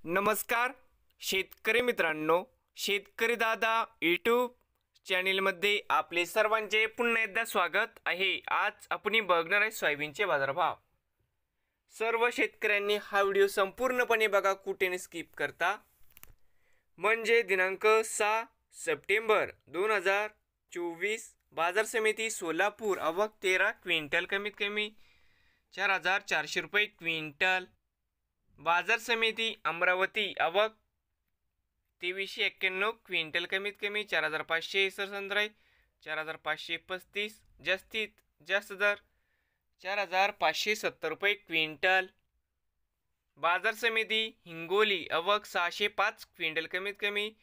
नमस्कार शेतकरी मित्रांनो, शेतकरी दादा यूट्यूब चॅनलमध्ये आपले सर्वांचे पुन्हा एकदा स्वागत आहे। आज आपण बघणार आहे सोयाबीनचे बाजारभाव। सर्व शेतकऱ्यांनी हा व्हिडिओ संपूर्णपणे बघा, कुठेही स्किप करता, म्हणजे दिनांक 6 सप्टेंबर 2024 बाजार समिती सोलापूर आवक 13 क्विंटल, कमीत कमी 4400 रुपये क्विंटल। बाजार समिती अमरावती आवक 2391 क्विंटल, कमीत कमी 4500, सरसंद्राई 4535, जास्तीत जास्त दर 4570 रुपये क्विंटल। बाजार समिती हिंगोली आवक 605 क्विंटल, कमीत कमी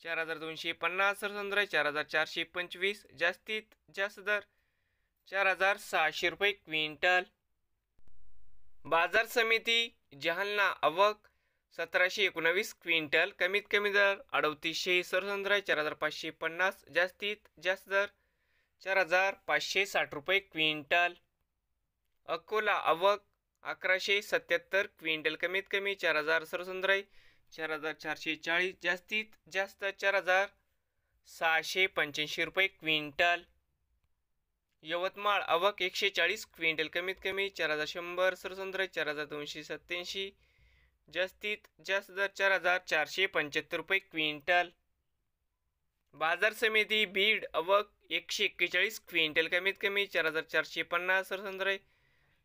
4250, सरसंद्राई 4425, जास्तीत जास्त दर 4600 रुपये क्विंटल। बाजार समिती जालना आवक 1719 क्विंटल, कमीत कमी दर 3800, सरसंद्राई 4550, जास्तीत जास्त दर 4560 रुपये क्विंटल। अकोला आवक 1177 क्विंटल, कमीत कमी 4000, सरसंद्राई 4440, जास्तीत जास्त 4685 रुपये क्विंटल। यवतमाळ आवक 140 क्विंटल, कमीत कमी 4100, सरसंद्राई 4287, जास्तीत जास्त दर 4475 रुपये क्विंटल। बाजार समिती बीड आवक 141 क्विंटल, कमीत कमी 4450, सरसंद्राई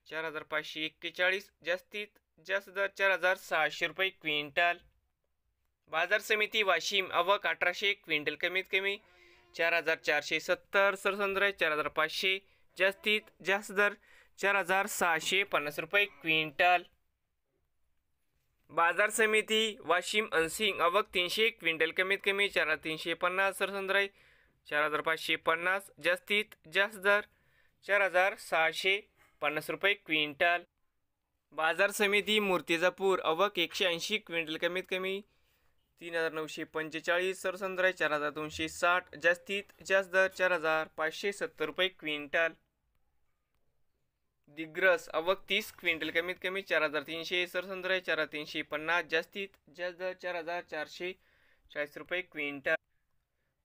4541, जास्तीत जास्त दर 4600 रुपये क्विंटल। बाजार समिती वाशिम आवक 1800 क्विंटल, कमीत कमी 4470, सरसंद्राई 4500, जास्तीत जास्त दर 4650 रुपये क्विंटल। बाजार समिती वाशिम अनसिंग आवक 300 क्विंटल, कमीत कमी 4350, सरसंद्राई 4550, जास्तीत जास्त दर 4650 रुपये क्विंटल। बाजार समिती मूर्तिजापूर आवक 180 क्विंटल, कमीत कमी 3945, सरसंद्राई 4260, जास्तीत जास्त दर 4570 रुपये क्विंटल। दिग्रस आवक 30 क्विंटल, कमीत कमी 4300, सरसंद्राई 4350, जास्तीत जास्त दर 4440 रुपये क्विंटल।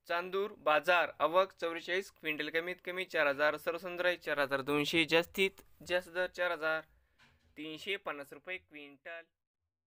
चांदूर बाजार आवक 44 क्विंटल, कमीत कमी 4000, सरसंद्राई 4200, जास्तीत जास्त दर 4350 रुपये क्विंटल।